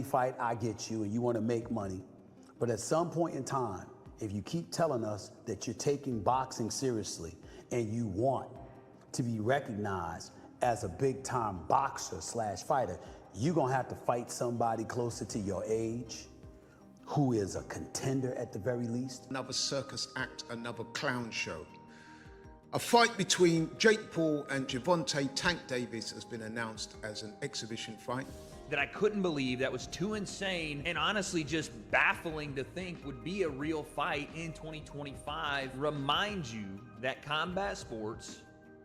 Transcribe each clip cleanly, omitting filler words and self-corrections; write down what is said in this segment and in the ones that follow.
fight, I get you, and you want to make money. But at some point in time, if you keep telling us that you're taking boxing seriously and you want to be recognized as a big-time boxer / fighter, you're going to have to fight somebody closer to your age, who is a contender at the very least. Another circus act, another clown show. A fight between Jake Paul and Gervonta Tank Davis has been announced as an exhibition fight. That I couldn't believe, that was too insane, and honestly just baffling to think would be a real fight in 2025. Reminds you that combat sports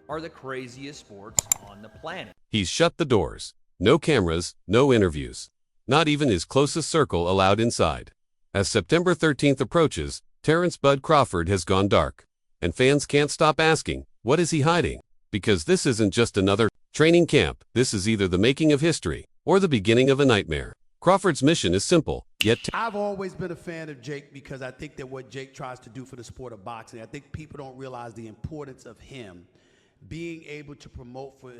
are the craziest sports on the planet. He's shut the doors. No cameras, no interviews. Not even his closest circle allowed inside. As September 13th approaches, Terence "Bud" Crawford has gone dark. And fans can't stop asking, what is he hiding? Because this isn't just another training camp. This is either the making of history or the beginning of a nightmare. Crawford's mission is simple, yet I've always been a fan of Jake because I think that what Jake tries to do for the sport of boxing, I think people don't realize the importance of him being able to promote for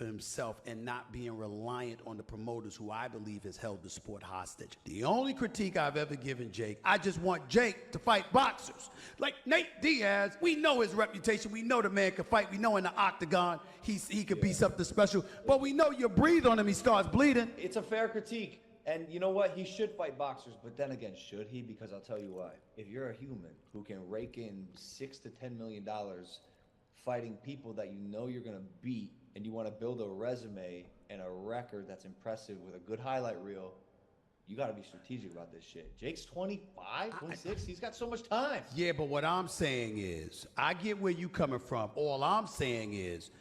himself and not being reliant on the promoters who I believe has held the sport hostage. The only critique I've ever given Jake, I just want Jake to fight boxers. Like Nate Diaz, we know his reputation. We know the man can fight. We know in the octagon he could be something special. But we know you breathe on him, he starts bleeding. It's a fair critique. And you know what? He should fight boxers. But then again, should he? Because I'll tell you why. If you're a human who can rake in $6 to $10 million fighting people that you know you're going to beat, and you want to build a resume and a record that's impressive with a good highlight reel, you got to be strategic about this shit. Jake's 25, 26. He's got so much time. Yeah, but what I'm saying is, I get where you coming from. All I'm saying is,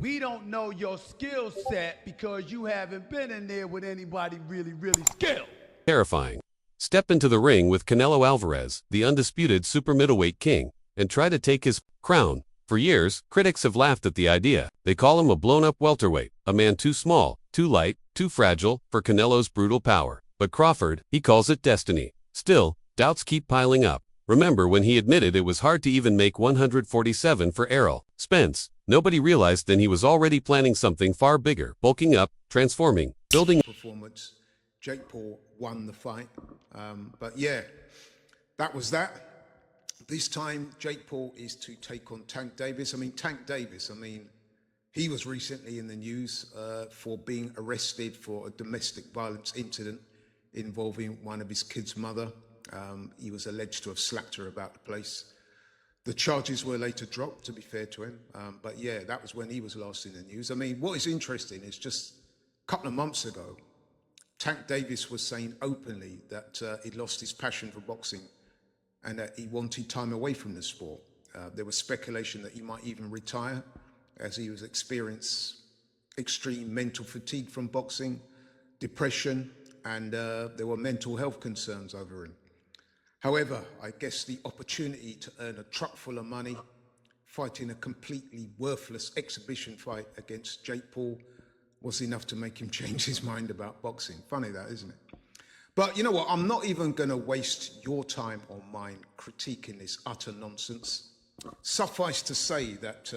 we don't know your skill set because you haven't been in there with anybody really skilled. terrifying. Step into the ring with Canelo Alvarez, the undisputed super middleweight king, and try to take his crown. For years, critics have laughed at the idea. They call him a blown-up welterweight, a man too small, too light, too fragile for Canelo's brutal power. But Crawford, he calls it destiny. Still, doubts keep piling up. Remember when he admitted it was hard to even make 147 for Errol Spence? Nobody realized then he was already planning something far bigger, bulking up, transforming, building. Performance. Jake Paul won the fight. But yeah, that was that. This time, Jake Paul is to take on Tank Davis. Tank Davis, he was recently in the news for being arrested for a domestic violence incident involving one of his kids' mother. He was alleged to have slapped her about the place. The charges were later dropped, to be fair to him. But yeah, that was when he was last in the news. What is interesting is just a couple of months ago, Tank Davis was saying openly that he'd lost his passion for boxing and that he wanted time away from the sport. There was speculation that he might even retire as he was experiencing extreme mental fatigue from boxing, depression, and there were mental health concerns over him. However, I guess the opportunity to earn a truck full of money, fighting a completely worthless exhibition fight against Jake Paul was enough to make him change his mind about boxing. Funny that, isn't it? But you know what? I'm not even going to waste your time or mine critiquing this utter nonsense. Suffice to say that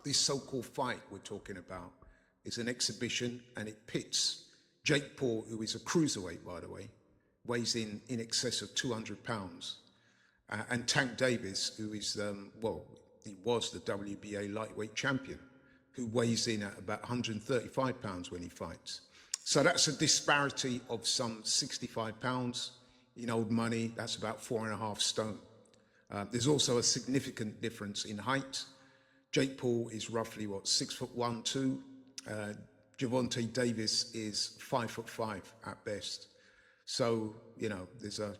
this so-called fight we're talking about is an exhibition, and it pits Jake Paul, who is a cruiserweight, by the way, weighs in excess of 200 pounds, and Tank Davis, who is, he was the WBA lightweight champion, who weighs in at about 135 pounds when he fights. So that's a disparity of some 65 pounds. In old money, that's about 4.5 stone. There's also a significant difference in height. Jake Paul is roughly, 6'1", 2". Gervonta Davis is 5'5" at best. So, there's a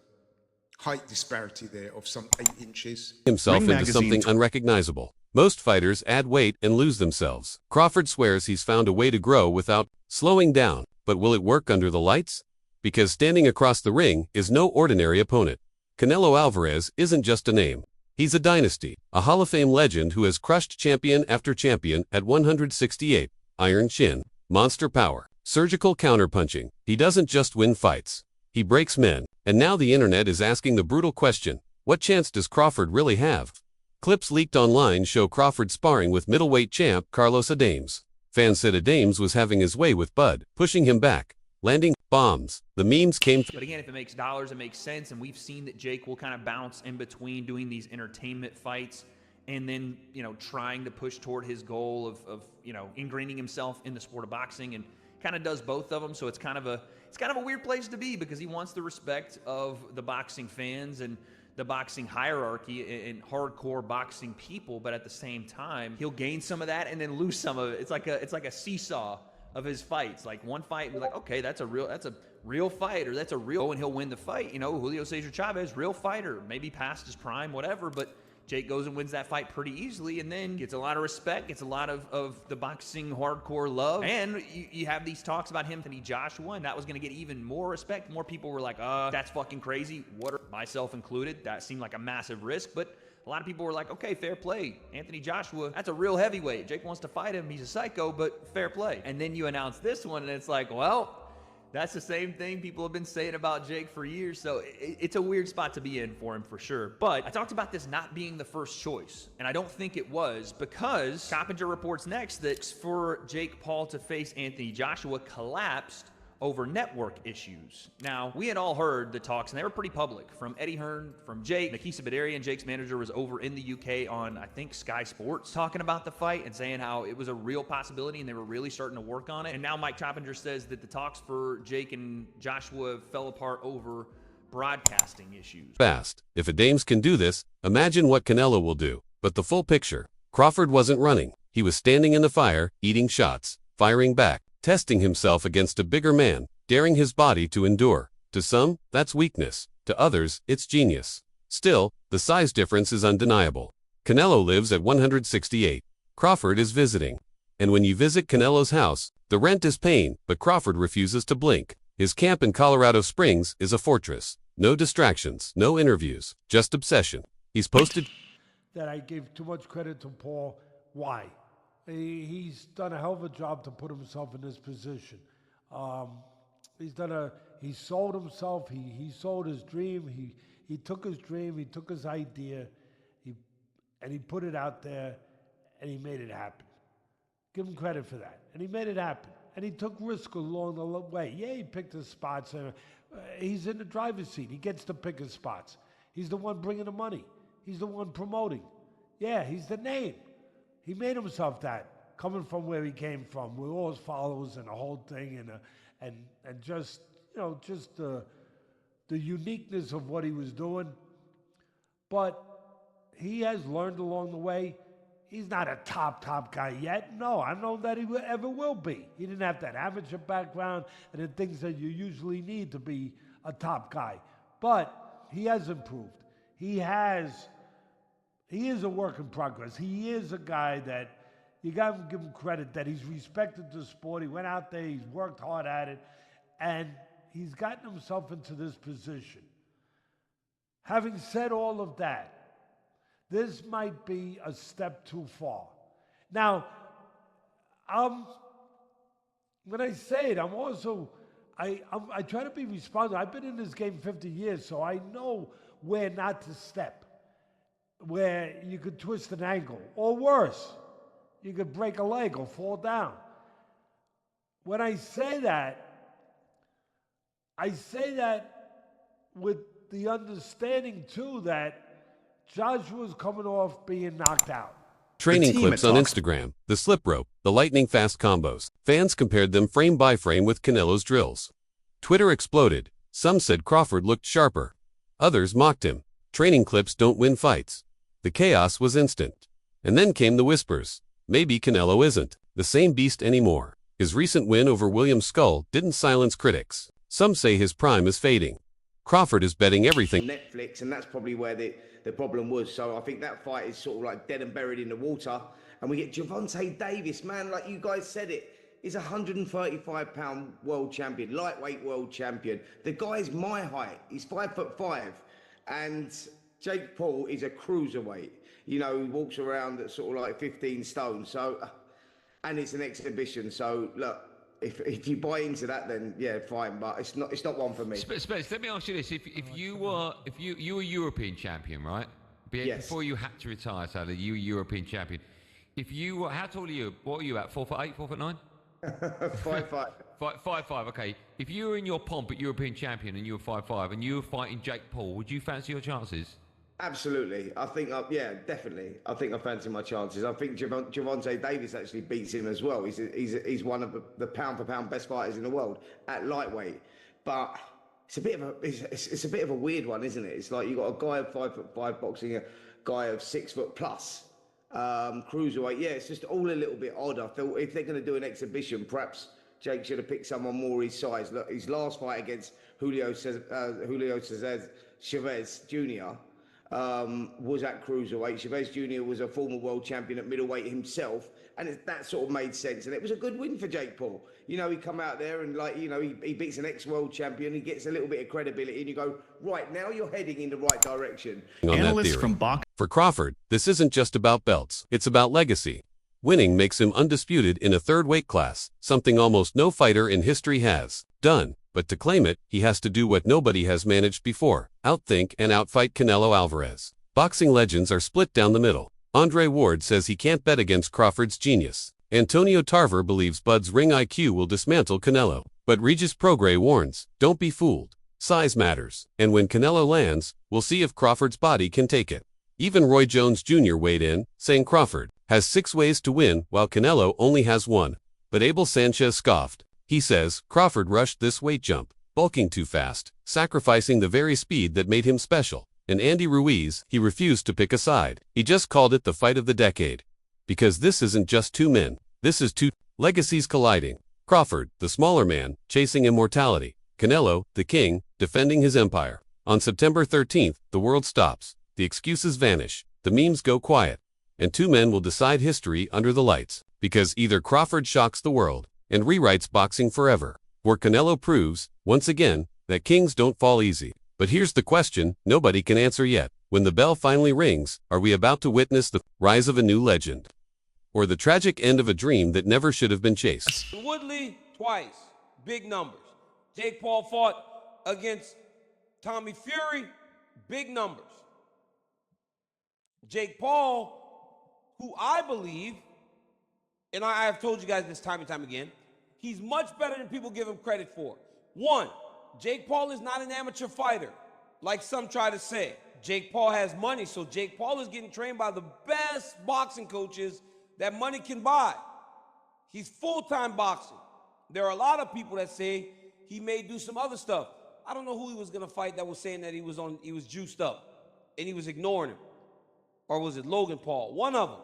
height disparity there of some 8 inches. Himself into something unrecognizable. Most fighters add weight and lose themselves. Crawford swears he's found a way to grow without slowing down. But will it work under the lights? Because standing across the ring is no ordinary opponent. Canelo Alvarez isn't just a name. He's a dynasty, a Hall of Fame legend who has crushed champion after champion at 168. Iron chin, monster power, surgical counterpunching. He doesn't just win fights. He breaks men. And now the internet is asking the brutal question, what chance does Crawford really have? Clips leaked online show Crawford sparring with middleweight champ Carlos Adames. Fans said Adames was having his way with Bud, pushing him back, landing bombs. The memes came But again, if it makes dollars, it makes sense. And we've seen that Jake will kind of bounce in between doing these entertainment fights and then, trying to push toward his goal of ingraining himself in the sport of boxing, and kind of does both of them. So it's kind of a weird place to be, because he wants the respect of the boxing fans and the boxing hierarchy and hardcore boxing people, but at the same time, he'll gain some of that and then lose some of it. It's like a seesaw of his fights. Like one fight, we're like, okay, that's a real fight, or that's a real, and he'll win the fight. Julio Cesar Chavez, real fighter, maybe past his prime, whatever, but Jake goes and wins that fight pretty easily, and then gets a lot of respect, gets a lot of the boxing hardcore love. And you have these talks about him, Anthony Joshua, and that was going to get even more respect. More people were like, that's fucking crazy. Myself included, that seemed like a massive risk, but a lot of people were like, okay, fair play. Anthony Joshua, that's a real heavyweight. Jake wants to fight him. He's a psycho, but fair play. And then you announce this one, and it's like, well, that's the same thing people have been saying about Jake for years. So it's a weird spot to be in for him, for sure. But I talked about this not being the first choice, and I don't think it was, because Coppinger reports next that for Jake Paul to face Anthony Joshua collapsed over network issues. Now, we had all heard the talks, and they were pretty public, from Eddie Hearn, from Jake. Nakisa Badarian, Jake's manager, was over in the UK on, I think, Sky Sports, talking about the fight and saying how it was a real possibility and they were really starting to work on it. And now Mike Coppinger says that the talks for Jake and Joshua fell apart over broadcasting issues. fast. If a Dames can do this, imagine what Canelo will do. But the full picture. Crawford wasn't running. He was standing in the fire, eating shots, firing back, testing himself against a bigger man, daring his body to endure. To some, that's weakness. To others, it's genius. Still, the size difference is undeniable. Canelo lives at 168. Crawford is visiting. And when you visit Canelo's house, the rent is paying, but Crawford refuses to blink. His camp in Colorado Springs is a fortress. No distractions, no interviews, just obsession. He's posted that I gave too much credit to Paul. Why? He's done a hell of a job to put himself in this position. He sold himself. He sold his dream. He took his dream. He took his idea. He put it out there, and he made it happen. Give him credit for that. And he made it happen. And he took risk along the way. Yeah, he picked his spots. He's in the driver's seat. He gets to pick his spots. He's the one bringing the money. He's the one promoting. Yeah, he's the name. He made himself that, coming from where he came from, with all his followers and the whole thing, and just the uniqueness of what he was doing. But he has learned along the way. He's not a top guy yet. No, I don't know that he ever will be. He didn't have that amateur background and the things that you usually need to be a top guy. But he has improved. He is a work in progress. He is a guy that you got to give him credit that he's respected the sport. He went out there, he's worked hard at it, and he's gotten himself into this position. Having said all of that, this might be a step too far. Now, when I say it, I'm also, I try to be responsible. I've been in this game 50 years, so I know where not to step, where you could twist an ankle, or worse, you could break a leg or fall down. When I say that with the understanding, too, that Joshua's coming off being knocked out. training clips on Instagram, the slip rope, the lightning fast combos. Fans compared them frame by frame with Canelo's drills. Twitter exploded. Some said Crawford looked sharper. Others mocked him. Training clips don't win fights. The chaos was instant. And then came the whispers. Maybe Canelo isn't the same beast anymore. His recent win over William Skull didn't silence critics. Some say his prime is fading. Crawford is betting everything. Netflix, and that's probably where the problem was. So I think that fight is sort of like dead and buried in the water. And we get Gervonta Davis, man, like you guys said it. He's a 135-pound world champion, lightweight world champion. The guy's my height. He's 5'5". And Jake Paul is a cruiserweight. You know, he walks around at sort of like 15 stone. So, and it's an exhibition. So look, if you buy into that, then yeah, fine. But it's not one for me. Spence, let me ask you this: if you were European champion, right? Yes. Before you had to retire, sadly, you were European champion. If you were, how tall are you? What are you at? 4'8", 4'9"? 5'5". 5'5", okay. If you were in your pomp at European champion and you were 5'5", and you were fighting Jake Paul, would you fancy your chances? Absolutely. I think, yeah, definitely. I think I fancy my chances. I think Gervonta Davis actually beats him as well. He's one of the pound-for-pound best fighters in the world at lightweight. But it's a bit of a weird one, isn't it? It's like you got a guy of 5'5" boxing a guy of 6 foot plus. Cruiserweight. Yeah, it's just all a little bit odd. I feel if they're going to do an exhibition, perhaps Jake should have picked someone more his size. Look, his last fight against Julio Cesar Chavez Jr. Was at cruiserweight. Chavez Jr. was a former world champion at middleweight himself, and that sort of made sense. And it was a good win for Jake Paul. You know, he come out there and he beats an ex-world champion. He gets a little bit of credibility, and you go, right, now you're heading in the right direction. On that theory. For Crawford, this isn't just about belts. It's about legacy. Winning makes him undisputed in a third weight class, something almost no fighter in history has done. But to claim it, he has to do what nobody has managed before: outthink and outfight Canelo Alvarez. Boxing legends are split down the middle. Andre Ward says he can't bet against Crawford's genius. Antonio Tarver believes Bud's ring IQ will dismantle Canelo. But Regis Prograis warns, don't be fooled. Size matters. And when Canelo lands, we'll see if Crawford's body can take it. Even Roy Jones Jr. weighed in, saying Crawford has 6 ways to win while Canelo only has 1. But Abel Sanchez scoffed. He says Crawford rushed this weight jump, bulking too fast, sacrificing the very speed that made him special. And Andy Ruiz, he refused to pick a side. He just called it the fight of the decade. Because this isn't just 2 men. This is 2 legacies colliding. Crawford, the smaller man, chasing immortality. Canelo, the king, defending his empire. On September 13th, the world stops. The excuses vanish. The memes go quiet. And 2 men will decide history under the lights. Because either Crawford shocks the world and rewrites boxing forever, or Canelo proves, once again, that kings don't fall easy. But here's the question nobody can answer yet. When the bell finally rings, are we about to witness the rise of a new legend? Or the tragic end of a dream that never should have been chased? Woodley, twice. Big numbers. Jake Paul fought against Tommy Fury. Big numbers. Jake Paul, who I believe, and I have told you guys this time and time again, he's much better than people give him credit for. 1, Jake Paul is not an amateur fighter, like some try to say. Jake Paul has money, so Jake Paul is getting trained by the best boxing coaches that money can buy. He's full-time boxing. There are a lot of people that say he may do some other stuff. I don't know who he was going to fight that was saying that he was juiced up and he was ignoring him. Or was it Logan Paul? One of them.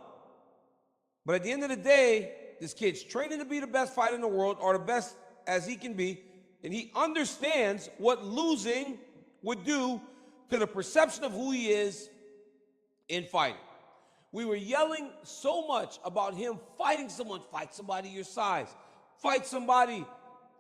But at the end of the day, this kid's training to be the best fighter in the world, or the best as he can be, and he understands what losing would do to the perception of who he is in fighting. We were yelling so much about him fighting someone. Fight somebody your size. Fight somebody,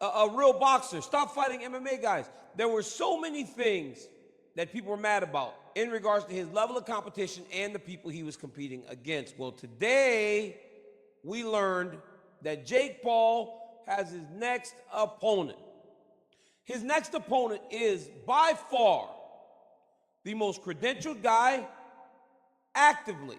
a real boxer. Stop fighting MMA guys. There were so many things that people were mad about in regards to his level of competition and the people he was competing against. Well, today we learned that Jake Paul has his next opponent. His next opponent is by far the most credentialed guy actively